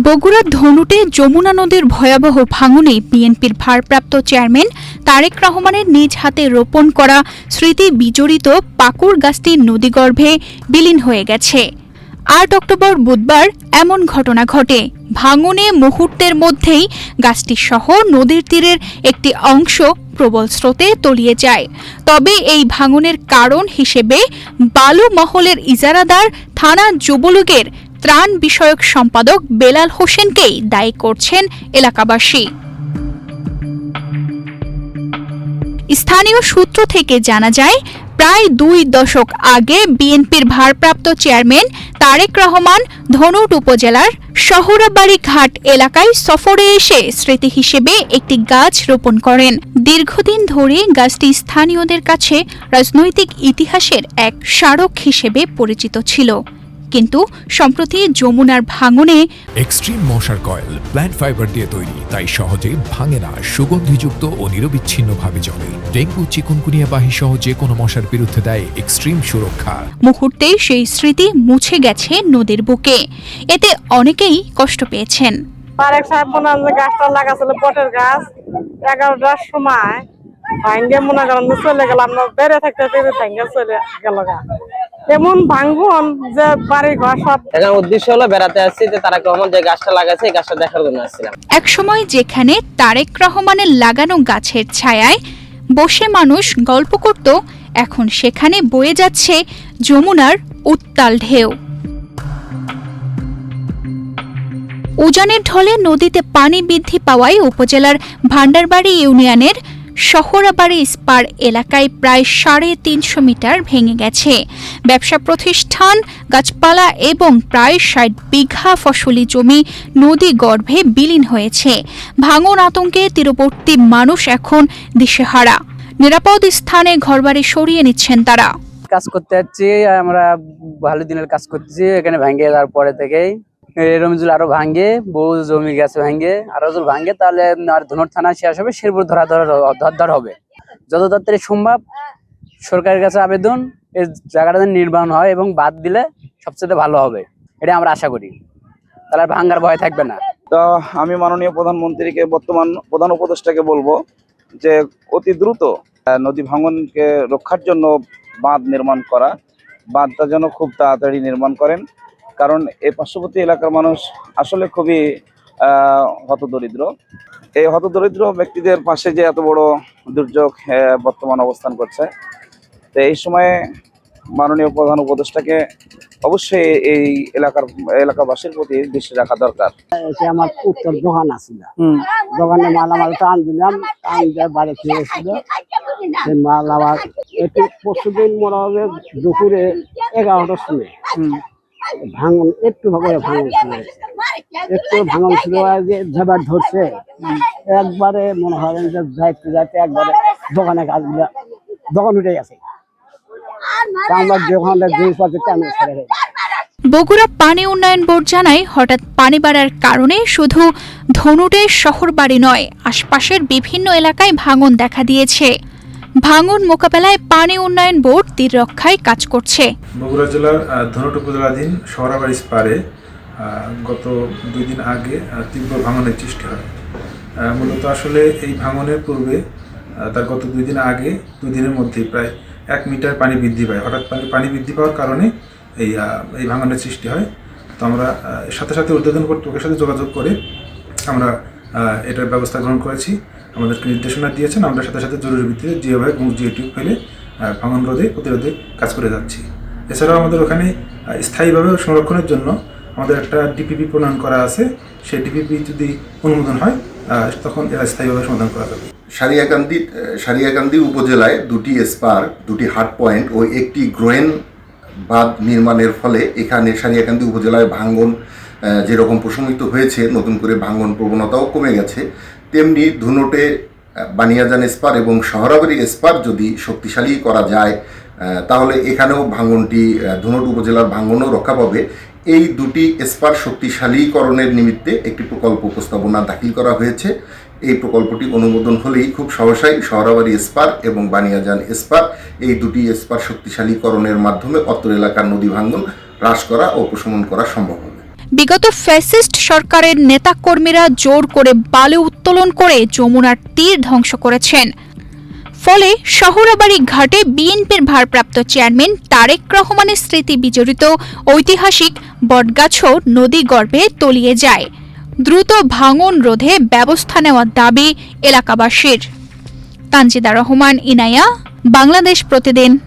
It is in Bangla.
বগুড়ার ধনুটে যমুনা নদীর ভয়াবহ ভাঙনে বিএনপির ভারপ্রাপ্ত চেয়ারম্যান তারেক রহমানের নিজ হাতে রোপণ করা স্মৃতি বিজড়িত পাকুড় গাছটি নদীগর্ভে বিলীন হয়ে গেছে। ৮ অক্টোবর বুধবার এমন ঘটনা ঘটে। ভাঙনে মুহূর্তের মধ্যেই গাছটি সহ নদীর তীরের একটি অংশ প্রবল স্রোতে তলিয়ে যায়। তবে এই ভাঙনের কারণ হিসেবে বালু মহলের ইজারাদার থানা যুবলীগের ত্রাণ বিষয়ক সম্পাদক বেলাল হোসেনকেই দায়ী করছেন এলাকাবাসী। স্থানীয় সূত্র থেকে জানা যায়, প্রায় ২ দশক আগে বিএনপির ভারপ্রাপ্ত চেয়ারম্যান তারেক রহমান ধনুট উপজেলার শহরাবাড়ি ঘাট এলাকায় সফরে এসে স্মৃতি হিসেবে একটি গাছ রোপণ করেন। দীর্ঘদিন ধরে গাছটি স্থানীয়দের কাছে রাজনৈতিক ইতিহাসের এক স্মারক হিসেবে পরিচিত ছিল। কিন্তু সম্প্রতি যমুনার ভাঙনে এক্সট্রিম মশার কয়েল প্ল্যান্ট ফাইবার দিয়ে তৈরি, তাই সহজে ভাঙে না, সুগন্ধিযুক্ত ও নিরবিচ্ছিন্নভাবে জ্বলে। ডেঙ্গু, চিকুনগুনিয়া বাহি সহ যে কোনো মশার বিরুদ্ধে দেয় এক্সট্রিম সুরক্ষা। মুহূর্তেই সেই স্মৃতি মুছে গেছে নদীর বুকে। এতে অনেকেই কষ্ট পেয়েছেন। তারেক সাহেব মনে হয় গাছটা লাগাছিল বটের গাছ, 11টার সময় ভাঙ্গে মনে করেন চলে গেলাম না, বেড়ে থাকতে ভাঙ্গে চলে গেল গা। এমন ভাঙ্গন যে বাড়ি ঘর সব। এখানে উদ্দেশ্য হলো বেড়াতে আসছি, যে তারেক রহমান যে গাছটা লাগাচ্ছে এই গাছটা দেখার জন্য আসছিলাম। এক সময় যেখানে তারেক রহমানের লাগানো গাছের ছায়ায় বসে মানুষ গল্প করত, এখন সেখানে বয়ে যাচ্ছে যমুনার উত্তাল ঢেউ। উজানের ঢলে নদীতে পানি বৃদ্ধি পাওয়ায় উপজেলার ভান্ডারবাড়ি ইউনিয়নের শহরাবাড়ি স্পার এলাকায় প্রায় ৩৫০ মিটার ভেঙে গেছে। ব্যবসা প্রতিষ্ঠান, গাছপালা এবং প্রায় ৬০ বিঘা ফসলি জমি নদী গর্ভে বিলীন হয়েছে। ভাঙন আতঙ্কে তীরবর্তী মানুষ এখন দিশেহারা। নিরাপদ স্থানে ঘরবাড়ি সরিয়ে নিচ্ছেন তারা। কাজ করতে যাচ্ছি আমরা, ভালো দিনের কাজ করতেছি। এখানে ভেঙে যাওয়ার পরে থেকেই এরম যদি আরো ভাঙে, বহু জমি গেছে ভাঙে, আরো যদি ভাঙে তাহলে আর ধনুট থানা শেষ হবে, শেরপুর ধর হবে। যত তাড়াতাড়ি সম্ভব সরকারের কাছে আবেদন, এই জায়গাটা নির্মাণ হয় এবং বাদ দিলে সবচেয়ে ভালো হবে, এটা আমরা আশা করি। তাহলে আর ভাঙার ভয় থাকবে না। তো আমি মাননীয় প্রধানমন্ত্রীকে, বর্তমান প্রধান উপদেষ্টাকে বলবো যে অতি দ্রুত নদী ভাঙনকে রক্ষার জন্য বাঁধ নির্মাণ করা, বাঁধটা যেন খুব তাড়াতাড়ি নির্মাণ করেন। কারণ এই পার্শ্ববর্তী এলাকার মানুষ আসলে খুবই হতদরিদ্র। এই হতদরিদ্র ব্যক্তিদের পাশে যে এত বড় দুর্যোগ বর্তমান অবস্থান করছে, তো এই সময়ে মাননীয় প্রধান উপদেষ্টাকে অবশ্যই এই এলাকাবাসীর প্রতি দৃষ্টি রাখা দরকার। আমার উত্তর দোকান আছিল, দোকানে মালামাল টান দিলাম, টান দিয়ে বাড়ি ফিরে এসেছিল। মাল আবার একটু পরশুদিন মনে হবে দুপুরে 11টার সময় ভাঙন, একটু ভাঙন ছিল, একটু ভাঙন ছিল, যেবার ধরছে একবারে মনে হয় যে যাইতে যাইতে একবারে দোকানে গাছগুলো দোকান উঠে গেছে। আমরা দোকানটা জিনিসপত্র তেমন ছেড়ে। বগুড়া পানি উন্নয়ন বোর্ড জানায়, হঠাৎ পানি বাড়ার কারণে শুধু ধনুটের শহর বাড়ি নয়, আশপাশের বিভিন্ন এলাকায় ভাঙন দেখা দিয়েছে। ভাঙন মোকাবেলায় পানি উন্নয়ন বোর্ড তীর রক্ষায় কাজ করছে। বগুড়া জেলার ধনুট উপজেলাধীন শহরাবাড়ি স্পারে গত 2 দিন আগে তীব্র ভাঙনের সৃষ্টি হয়। মূলত আসলে এই ভাঙনের পূর্বে তার গত 2 দিন আগে 2 দিনের মধ্যে প্রায় 1 মিটার পানি বৃদ্ধি পায়। হঠাৎ পানি বৃদ্ধি পাওয়ার কারণে এই ভাঙনের সৃষ্টি হয়। তো আমরা সাথে সাথে ঊর্ধ্বতন কর্তৃপক্ষের সাথে যোগাযোগ করে আমরা এটার ব্যবস্থা গ্রহণ করেছি। আমাদেরকে নির্দেশনা দিয়েছেন, আমরা সাথে সাথে জরুরি ভিত্তিতে জিও ব্যাগ এবং জিও টিউব ফেলে ভাঙন প্রতিরোধে কাজ করে যাচ্ছি। এছাড়াও আমাদের ওখানে স্থায়ীভাবে সংরক্ষণের জন্য আমাদের একটা ডিপিপি প্রণয়ন করা আছে। সেই ডিপিপি যদি অনুমোদন হয় তখন এরা স্থায়ীভাবে সমাধান করা যাবে। সারিয়াকান্দি উপজেলায় 2টি স্পার, 2টি হার্ড পয়েন্ট ও একটি গ্রোয়েন বাঁধ নির্মাণের ফলে এখানে সারিয়াকান্দি উপজেলায় ভাঙন যেরকম প্রশমিত হয়েছে, নতুন করে ভাঙন প্রবণতাও কমে গেছে। তেমনি ধুনটে বানিয়াজান স্পার এবং শহরাবাড়ি স্পার যদি শক্তিশালী করা যায় তাহলে এখানেও ভাঙনটি, ধুনট উপজেলার ভাঙনও রক্ষা পাবে। এই 2টি স্পার শক্তিশালীকরণের নিমিত্তে একটি প্রকল্প প্রস্তাবনা দাখিল করা হয়েছে এই প্রকল্পটি অনুমোদন হলেই খুব সহসাই শহরাবাড়ি এসপার এবং বানিয়াজান এসপার এই দুটি এসপার শক্তিশালীকরণের মাধ্যমে অত্র এলাকার নদী ভাঙ্গন হ্রাস করা ও প্রশমন করা সম্ভব হবে। বিগত ফ্যাসিস্ট সরকারের নেতাকর্মীরা জোর করে বালু উত্তোলন করে যমুনার তীর ধ্বংস করেছেন। ফলে শহরাবাড়ি ঘাটে বিএনপির ভারপ্রাপ্ত চেয়ারম্যান তারেক রহমানের স্মৃতি বিজড়িত ঐতিহাসিক বটগাছও নদী গর্ভে তলিয়ে যায়। দ্রুত ভাঙন রোধে ব্যবস্থা নেওয়ার দাবি এলাকাবাসীর। তানজিদা রহমান, ইনায়া, বাংলাদেশ প্রতিদিন।